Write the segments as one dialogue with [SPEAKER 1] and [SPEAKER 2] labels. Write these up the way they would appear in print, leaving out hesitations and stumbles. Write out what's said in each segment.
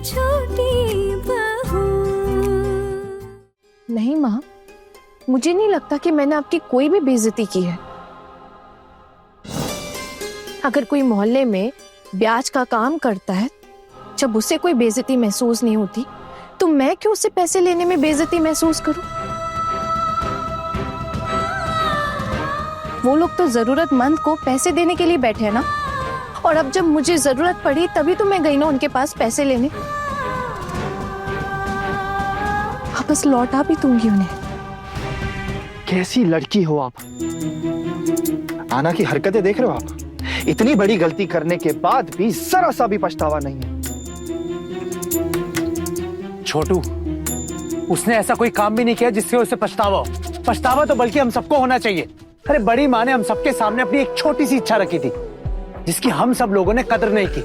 [SPEAKER 1] छोटी बहू।
[SPEAKER 2] नहीं माँ, मुझे नहीं लगता कि मैंने आपकी कोई भी बेइज्जती की है। अगर कोई मोहल्ले में ब्याज का काम करता है, जब उसे कोई बेइज्जती महसूस नहीं होती, तो मैं क्यों उससे पैसे लेने में बेइज्जती महसूस करूं? वो लोग तो जरूरतमंद को पैसे देने के लिए बैठे हैं ना, और अब जब मुझे जरूरत पड़ी तभी तो मैं गई ना उनके पास पैसे लेने। वापस लौटा भी दूंगी उन्हें।
[SPEAKER 3] कैसी लड़की हो आप? आना की हरकतें देख रहे हो आप? इतनी बड़ी गलती करने के बाद भी जरा सा भी पछतावा नहीं है।
[SPEAKER 4] छोटू, उसने ऐसा कोई काम भी नहीं किया जिससे उसे पछतावा हो। पछतावा तो बल्कि हम सबको होना चाहिए। अरे बड़ी माँ ने हम सबके सामने अपनी एक छोटी सी इच्छा रखी थी, जिसकी हम सब लोगों ने कदर नहीं की।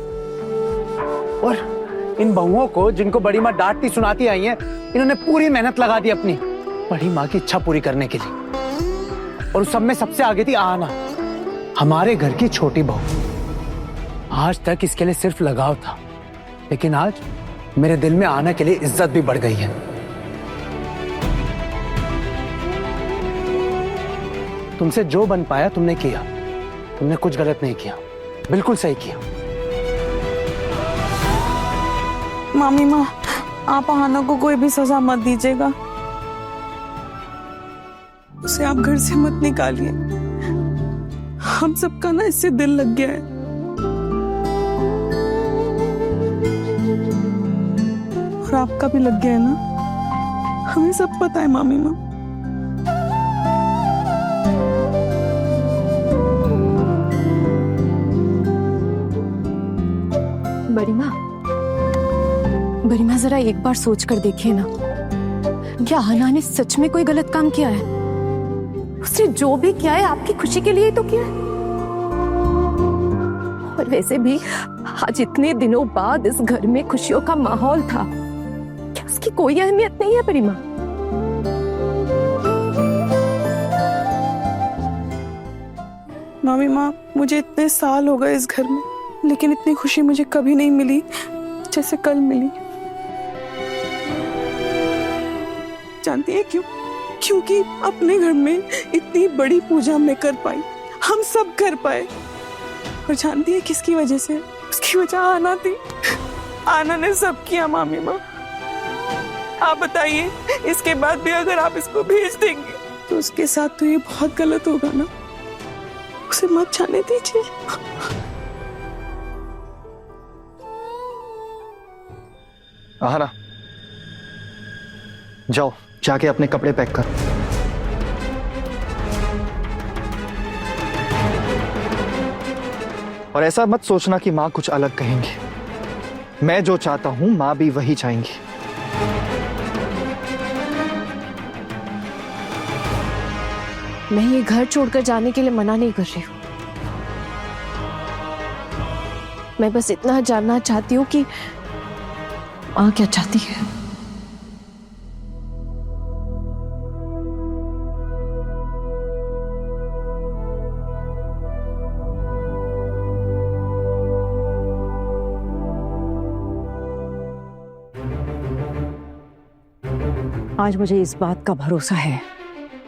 [SPEAKER 4] और इन बहुओं को, जिनको बड़ी माँ डांटती सुनाती आई हैं, इन्होंने पूरी मेहनत लगा दी अपनी बड़ी माँ की इच्छा पूरी करने के लिए। और उस सब में सबसे आगे थी आना, हमारे घर की छोटी बहू। आज तक इसके लिए सिर्फ लगाव था, लेकिन आज मेरे दिल में आना के लिए इज्जत भी बढ़ गई है। तुमसे जो बन पाया तुमने किया। तुमने कुछ गलत नहीं किया, बिल्कुल सही किया।
[SPEAKER 5] मामी माँ, आप आना को कोई भी सजा मत दीजिएगा। उसे आप घर से मत निकालिए। हम सबका ना इससे दिल लग गया है। और आपका भी लग गया है ना, हमें सब पता है मामी माँ।
[SPEAKER 2] बड़ी माँ जरा एक बार सोच कर देखिए ना, क्या आना ने सच में कोई गलत काम किया है? उसने जो भी किया है आपकी खुशी के लिए ही तो किया है। और वैसे भी आज इतने दिनों बाद इस घर में खुशियों का माहौल था, क्या उसकी कोई अहमियत नहीं है बड़ी माँ?
[SPEAKER 5] मामी माँ, मुझे इतने साल हो गए इस घर में, लेकिन इतनी खुशी मुझे कभी नहीं मिली जैसे कल मिली। जानती है क्यों? क्योंकि अपने घर में इतनी बड़ी पूजा मैं कर पाई, हम सब कर पाए। और जानती है किसकी वजह से? उसकी वजह आना थी। आना ने सब किया मामी माँ। आप बताइए, इसके बाद भी अगर आप इसको भेज देंगे तो उसके साथ तो ये बहुत गलत होगा ना। उसे मत जाने दीजिए।
[SPEAKER 3] आना, जाओ जाके अपने कपड़े पैक करो। और ऐसा मत सोचना कि माँ कुछ अलग कहेंगी। मैं जो चाहता हूं माँ भी वही चाहेंगी।
[SPEAKER 2] मैं ये घर छोड़कर जाने के लिए मना नहीं कर रही हूँ। मैं बस इतना जानना चाहती हूँ कि माँ क्या चाहती है।
[SPEAKER 6] आज मुझे इस बात का भरोसा है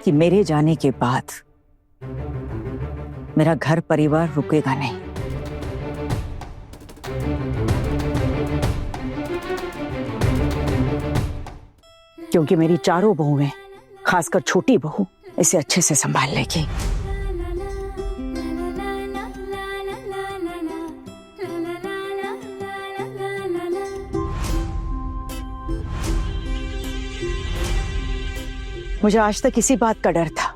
[SPEAKER 6] कि मेरे जाने के बाद मेरा घर परिवार रुकेगा नहीं। क्योंकि मेरी चारों बहुएं, खासकर छोटी बहू, इसे अच्छे से संभाल लेगी। मुझे आज तक इसी बात का डर था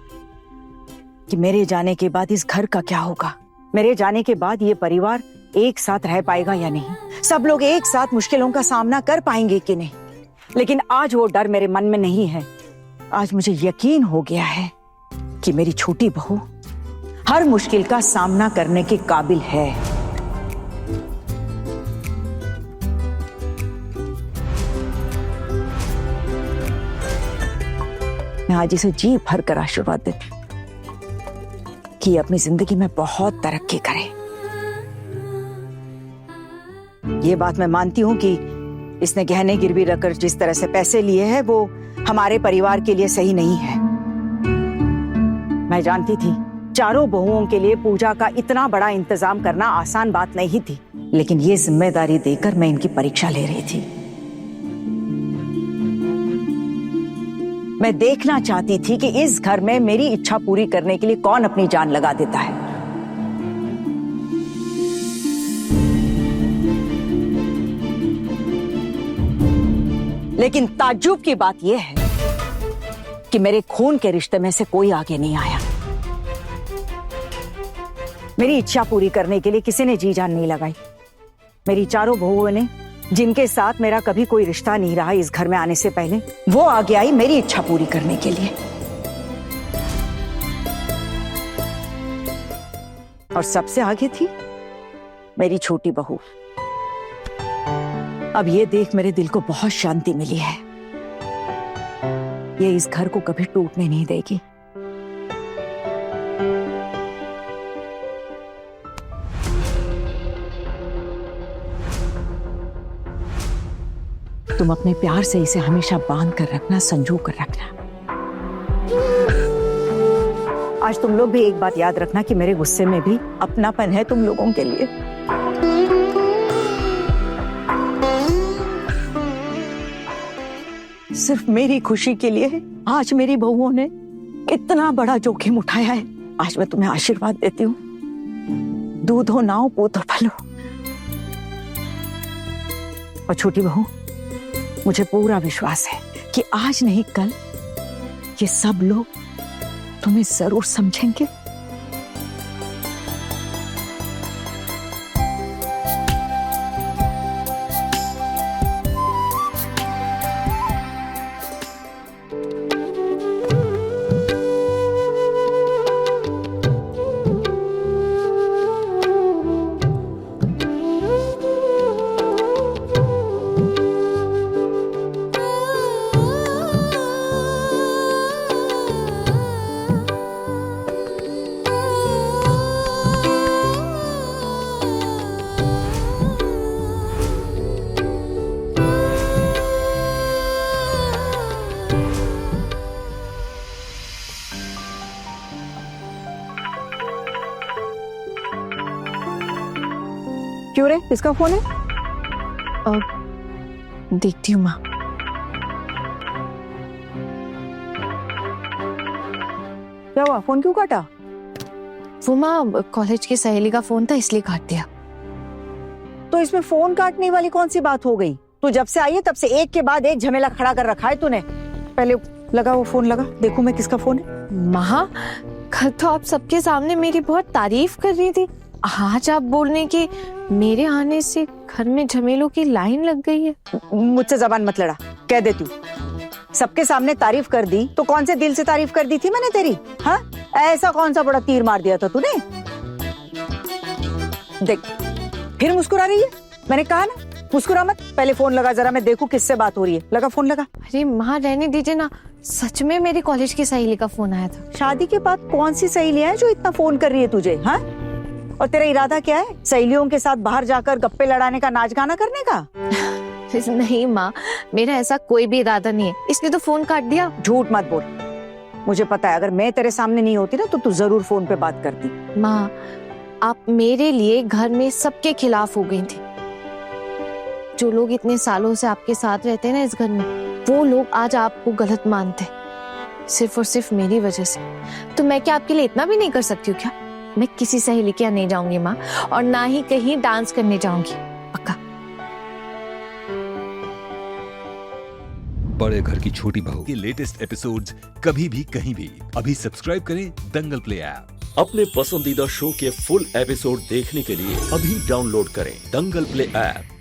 [SPEAKER 6] कि मेरे जाने के बाद इस घर का क्या होगा। मेरे जाने के बाद ये परिवार एक साथ रह पाएगा या नहीं, सब लोग एक साथ मुश्किलों का सामना कर पाएंगे कि नहीं। लेकिन आज वो डर मेरे मन में नहीं है। आज मुझे यकीन हो गया है कि मेरी छोटी बहू हर मुश्किल का सामना करने के काबिल है। मैं आज इसे जी भर कर आशीर्वाद देती कि ये अपनी जिंदगी में बहुत तरक्की करे। ये बात मैं मानती हूं कि इसने गहने गिरवी रखकर जिस तरह से पैसे लिए हैं वो हमारे परिवार के लिए सही नहीं है। मैं जानती थी चारों बहुओं के लिए पूजा का इतना बड़ा इंतजाम करना आसान बात नहीं थी, लेकिन ये जिम्मेदारी देकर मैं इनकी परीक्षा ले रही थी। मैं देखना चाहती थी कि इस घर में मेरी इच्छा पूरी करने के लिए कौन अपनी जान लगा देता है। लेकिन ताज्जुब की बात यह है कि मेरे खून के रिश्ते में से कोई आगे नहीं आया। मेरी इच्छा पूरी करने के लिए किसी ने जी जान नहीं लगाई। मेरी चारों बहुओं ने, जिनके साथ मेरा कभी कोई रिश्ता नहीं रहा इस घर में आने से पहले, वो आगे आई मेरी इच्छा पूरी करने के लिए। और सबसे आगे थी मेरी छोटी बहू। अब ये देख मेरे दिल को बहुत शांति मिली है। ये इस घर को कभी टूटने नहीं देगी। तुम अपने प्यार से इसे हमेशा बांध कर रखना, संजो कर रखना। आज तुम लोग भी एक बात याद रखना कि मेरे गुस्से में भी अपनापन है तुम लोगों के लिए। सिर्फ मेरी खुशी के लिए आज मेरी बहुओं ने इतना बड़ा जोखिम उठाया है। आज मैं तुम्हें आशीर्वाद देती हूँ, दूधो नाव पोतो फलो। और छोटी बहू, मुझे पूरा विश्वास है कि आज नहीं कल ये सब लोग तुम्हें जरूर समझेंगे। क्यों रे, किसका फोन है?
[SPEAKER 2] देखती हूँ माँ।
[SPEAKER 6] क्या हुआ, फोन क्यों काटा?
[SPEAKER 2] वो माँ कॉलेज की सहेली का फोन था इसलिए काट दिया।
[SPEAKER 6] तो इसमें फोन काटने वाली कौन सी बात हो गई? तू जब से आई है तब से एक के बाद एक झमेला खड़ा कर रखा है तूने। पहले लगा वो फोन, लगा देखूं मैं किसका फोन है।
[SPEAKER 2] माँ कल तो आप सबके सामने मेरी बहुत तारीफ कर रही थी, आज आप बोलने की मेरे आने से घर में झमेलों की लाइन लग गई है।
[SPEAKER 6] मुझसे जबान मत लड़ा, कह देती हूँ। सबके सामने तारीफ कर दी तो कौन से दिल से तारीफ कर दी थी मैंने तेरी? हाँ, ऐसा कौन सा बड़ा तीर मार दिया था तूने? देख फिर मुस्कुरा रही है। मैंने कहा ना मुस्कुरा मत। पहले फोन लगा, जरा मैं देखूं किससे बात हो रही है। लगा फोन, लगा।
[SPEAKER 2] अरे माँ रहने दीजिए ना, सच में मेरी कॉलेज की सहेली का फोन आया था।
[SPEAKER 6] शादी के बाद कौन सी सहेलियां हैं जो इतना फोन कर रही है तुझे? हाँ, और तेरा इरादा क्या है? सहेलियों के साथ बाहर जाकर गप्पे लड़ाने का, नाच गाना करने का?
[SPEAKER 2] नहीं माँ, मेरा ऐसा कोई भी इरादा नहीं है, इसलिए तो फोन काट दिया।
[SPEAKER 6] झूठ मत बोल। मुझे पता है अगर मैं तेरे सामने नहीं होती ना तो तू जरूर फोन पे बात करती।
[SPEAKER 2] माँ आप मेरे लिए घर में सबके खिलाफ हो गई थी। जो लोग इतने सालों से आपके साथ रहते हैं ना इस घर में, वो लोग आज आपको गलत मानते, सिर्फ और सिर्फ मेरी वजह से। तो मैं क्या आपके लिए इतना भी नहीं कर सकती हूँ क्या? मैं किसी सहेली के यहाँ नहीं जाऊंगी माँ, और ना ही कहीं डांस करने जाऊंगी, पक्का।
[SPEAKER 1] बड़े घर की छोटी बहू के लेटेस्ट एपिसोड्स कभी भी कहीं भी अभी सब्सक्राइब करें दंगल प्ले ऐप।
[SPEAKER 7] अपने पसंदीदा शो के फुल एपिसोड देखने के लिए अभी डाउनलोड करें दंगल प्ले ऐप।